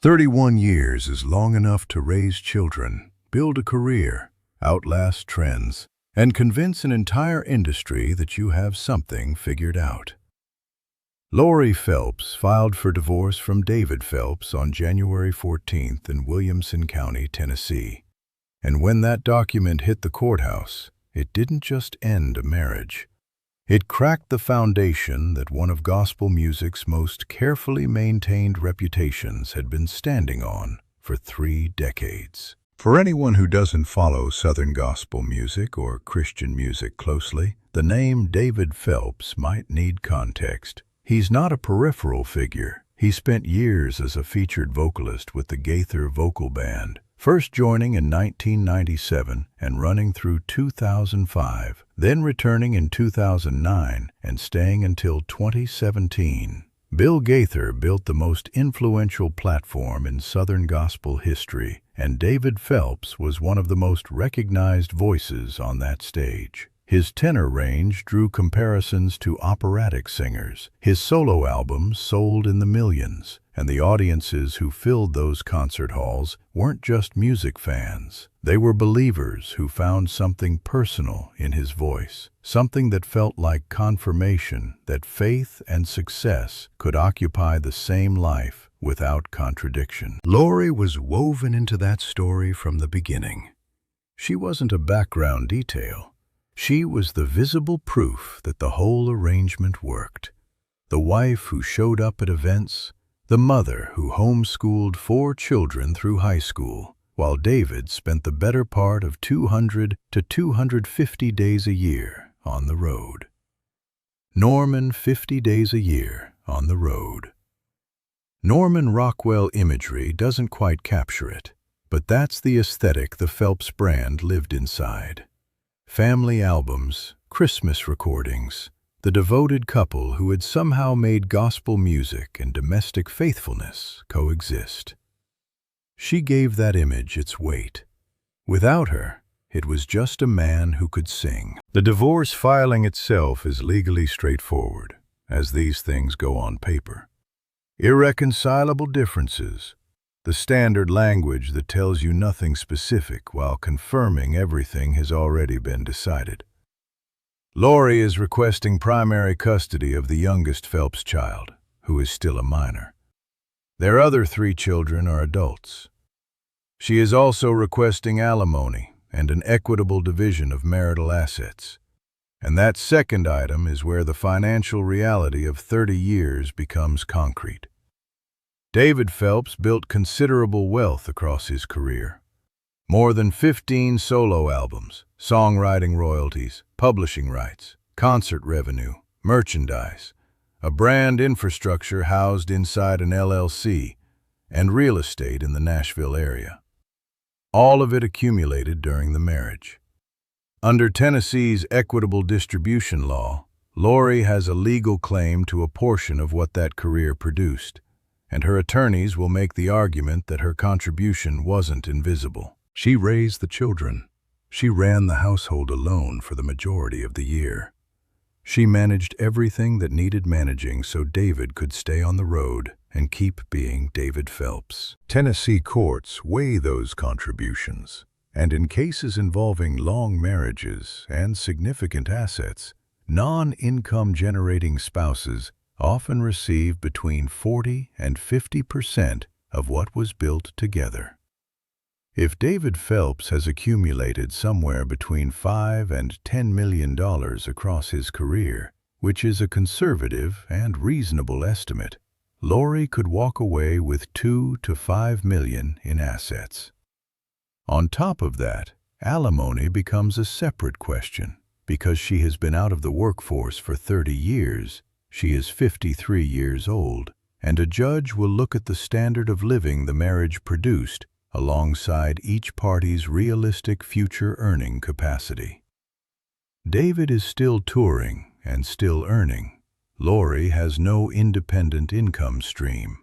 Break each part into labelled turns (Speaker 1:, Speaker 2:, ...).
Speaker 1: 31 years is long enough to raise children, build a career, outlast trends, and convince an entire industry that you have something figured out. Lori Phelps filed for divorce from David Phelps on January 14th in Williamson County, Tennessee. And when that document hit the courthouse, it didn't just end a marriage. It cracked the foundation that one of gospel music's most carefully maintained reputations had been standing on for 3 decades. For anyone who doesn't follow Southern gospel music or Christian music closely, the name David Phelps might need context. He's not a peripheral figure. He spent years as a featured vocalist with the Gaither Vocal Band, first joining in 1997 and running through 2005, then returning in 2009 and staying until 2017. Bill Gaither built the most influential platform in Southern gospel history, and David Phelps was one of the most recognized voices on that stage. His tenor range drew comparisons to operatic singers. His solo albums sold in the millions, and the audiences who filled those concert halls weren't just music fans. They were believers who found something personal in his voice, something that felt like confirmation that faith and success could occupy the same life without contradiction. Lori was woven into that story from the beginning. She wasn't a background detail. She was the visible proof that the whole arrangement worked. The wife who showed up at events, the mother who homeschooled 4 children through high school, while David spent the better part of 200 to 250 days a year on the road. Norman 50 days a year on the road. Norman Rockwell imagery doesn't quite capture it, but that's the aesthetic the Phelps brand lived inside. Family albums, Christmas recordings, the devoted couple who had somehow made gospel music and domestic faithfulness coexist. She gave that image its weight. Without her, it was just a man who could sing. The divorce filing itself is legally straightforward, as these things go on paper. Irreconcilable differences. The standard language that tells you nothing specific while confirming everything has already been decided. Lori is requesting primary custody of the youngest Phelps child, who is still a minor. Their other 3 children are adults. She is also requesting alimony and an equitable division of marital assets. And that second item is where the financial reality of 30 years becomes concrete. David Phelps built considerable wealth across his career. More than 15 solo albums, songwriting royalties, publishing rights, concert revenue, merchandise, a brand infrastructure housed inside an LLC, and real estate in the Nashville area. All of it accumulated during the marriage. Under Tennessee's equitable distribution law, Lori has a legal claim to a portion of what that career produced, and her attorneys will make the argument that her contribution wasn't invisible. She raised the children. She ran the household alone for the majority of the year. She managed everything that needed managing so David could stay on the road and keep being David Phelps. Tennessee courts weigh those contributions, and in cases involving long marriages and significant assets, non-income generating spouses often receive between 40 and 50% of what was built together. If David Phelps has accumulated somewhere between $5 and $10 million across his career, which is a conservative and reasonable estimate, Lori could walk away with $2 to $5 million in assets. On top of that, alimony becomes a separate question. Because she has been out of the workforce for 30 years, she is 53 years old, and a judge will look at the standard of living the marriage produced alongside each party's realistic future earning capacity. David is still touring and still earning. Lori has no independent income stream.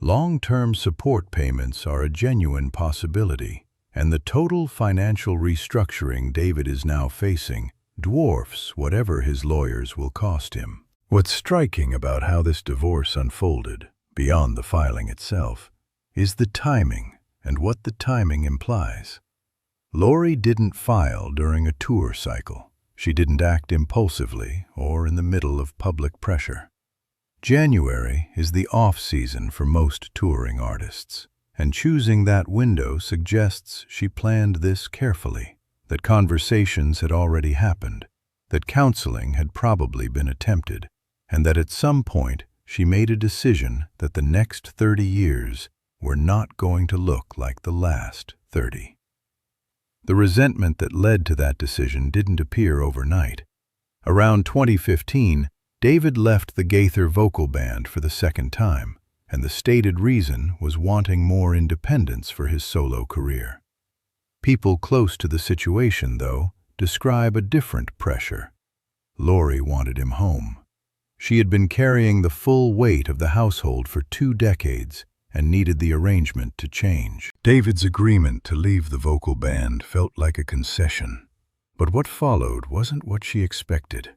Speaker 1: Long-term support payments are a genuine possibility, and the total financial restructuring David is now facing dwarfs whatever his lawyers will cost him. What's striking about how this divorce unfolded, beyond the filing itself, is the timing and what the timing implies. Lori didn't file during a tour cycle. She didn't act impulsively or in the middle of public pressure. January is the off-season for most touring artists, and choosing that window suggests she planned this carefully, that conversations had already happened, that counseling had probably been attempted, and that at some point she made a decision that the next 30 years were not going to look like the last 30. The resentment that led to that decision didn't appear overnight. Around 2015, David left the Gaither Vocal Band for the second time, and the stated reason was wanting more independence for his solo career. People close to the situation, though, describe a different pressure. Lori wanted him home. She had been carrying the full weight of the household for 2 decades and needed the arrangement to change. David's agreement to leave the vocal band felt like a concession, but what followed wasn't what she expected.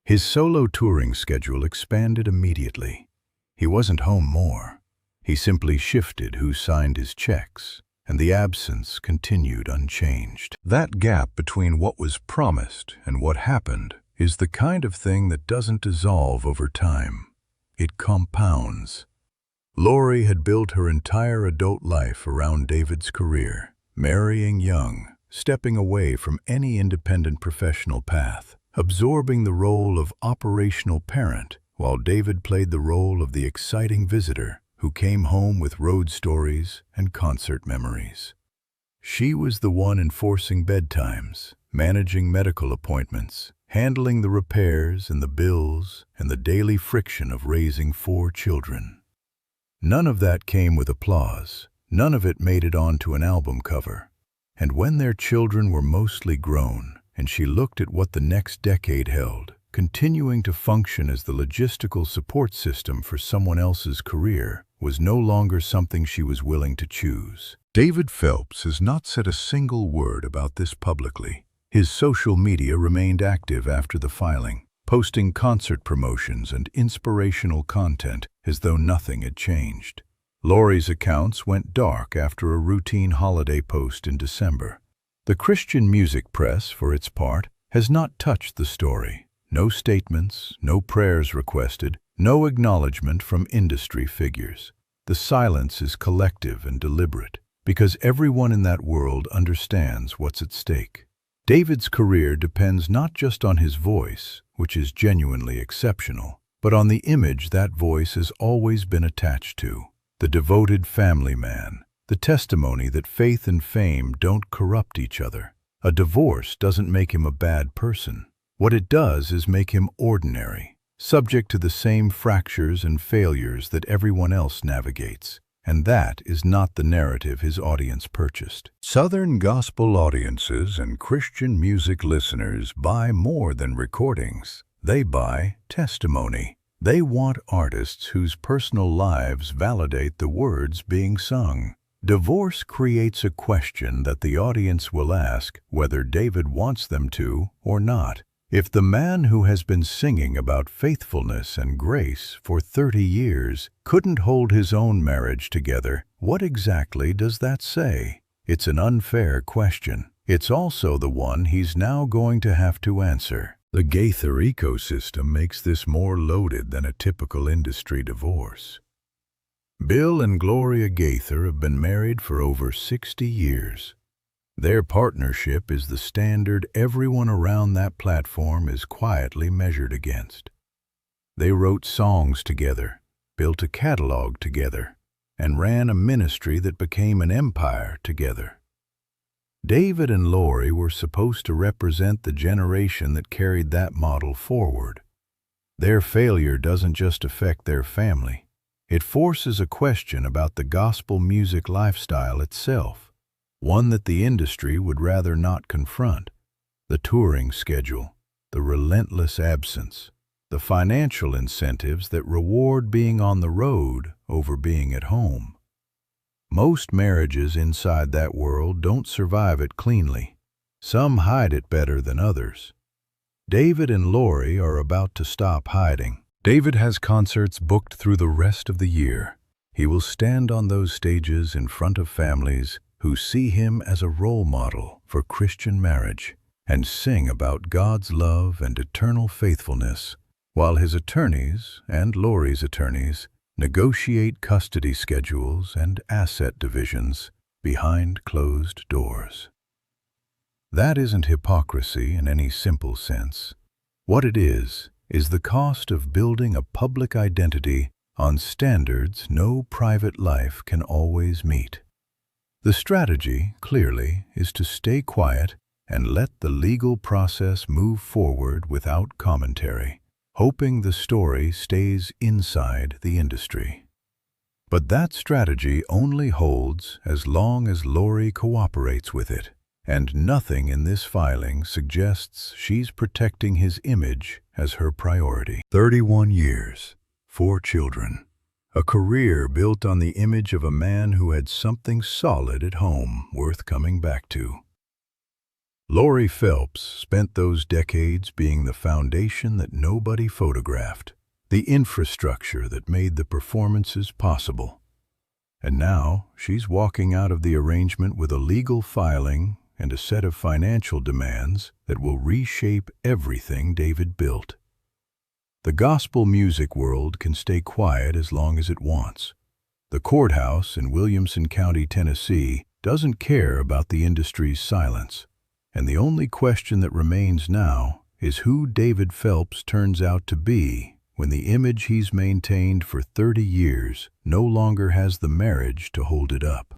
Speaker 1: His solo touring schedule expanded immediately. He wasn't home more. He simply shifted who signed his checks, and the absence continued unchanged. That gap between what was promised and what happened is the kind of thing that doesn't dissolve over time. It compounds. Lori had built her entire adult life around David's career, marrying young, stepping away from any independent professional path, absorbing the role of operational parent, while David played the role of the exciting visitor who came home with road stories and concert memories. She was the one enforcing bedtimes, managing medical appointments, handling the repairs and the bills and the daily friction of raising 4 children. None of that came with applause. None of it made it onto an album cover. And when their children were mostly grown, and she looked at what the next decade held, continuing to function as the logistical support system for someone else's career was no longer something she was willing to choose. David Phelps has not said a single word about this publicly. His social media remained active after the filing, posting concert promotions and inspirational content as though nothing had changed. Lori's accounts went dark after a routine holiday post in December. The Christian music press, for its part, has not touched the story. No statements, no prayers requested, no acknowledgement from industry figures. The silence is collective and deliberate, because everyone in that world understands what's at stake. David's career depends not just on his voice, which is genuinely exceptional, but on the image that voice has always been attached to. The devoted family man, the testimony that faith and fame don't corrupt each other. A divorce doesn't make him a bad person. What it does is make him ordinary, subject to the same fractures and failures that everyone else navigates. And that is not the narrative his audience purchased. Southern gospel audiences and Christian music listeners buy more than recordings. They buy testimony. They want artists whose personal lives validate the words being sung. Divorce creates a question that the audience will ask whether David wants them to or not. If the man who has been singing about faithfulness and grace for 30 years couldn't hold his own marriage together, what exactly does that say? It's an unfair question. It's also the one he's now going to have to answer. The Gaither ecosystem makes this more loaded than a typical industry divorce. Bill and Gloria Gaither have been married for over 60 years. Their partnership is the standard everyone around that platform is quietly measured against. They wrote songs together, built a catalog together, and ran a ministry that became an empire together. David and Lori were supposed to represent the generation that carried that model forward. Their failure doesn't just affect their family. It forces a question about the gospel music lifestyle itself, one that the industry would rather not confront. The touring schedule, the relentless absence, the financial incentives that reward being on the road over being at home. Most marriages inside that world don't survive it cleanly. Some hide it better than others. David and Lori are about to stop hiding. David has concerts booked through the rest of the year. He will stand on those stages in front of families who see him as a role model for Christian marriage and sing about God's love and eternal faithfulness, while his attorneys and Lori's attorneys negotiate custody schedules and asset divisions behind closed doors. That isn't hypocrisy in any simple sense. What it is the cost of building a public identity on standards no private life can always meet. The strategy, clearly, is to stay quiet and let the legal process move forward without commentary, hoping the story stays inside the industry. But that strategy only holds as long as Lori cooperates with it, and nothing in this filing suggests she's protecting his image as her priority. 31 years, 4 children, a career built on the image of a man who had something solid at home worth coming back to. Lori Phelps spent those decades being the foundation that nobody photographed, the infrastructure that made the performances possible. And now she's walking out of the arrangement with a legal filing and a set of financial demands that will reshape everything David built. The gospel music world can stay quiet as long as it wants. The courthouse in Williamson County, Tennessee, doesn't care about the industry's silence. And the only question that remains now is who David Phelps turns out to be when the image he's maintained for 30 years no longer has the marriage to hold it up.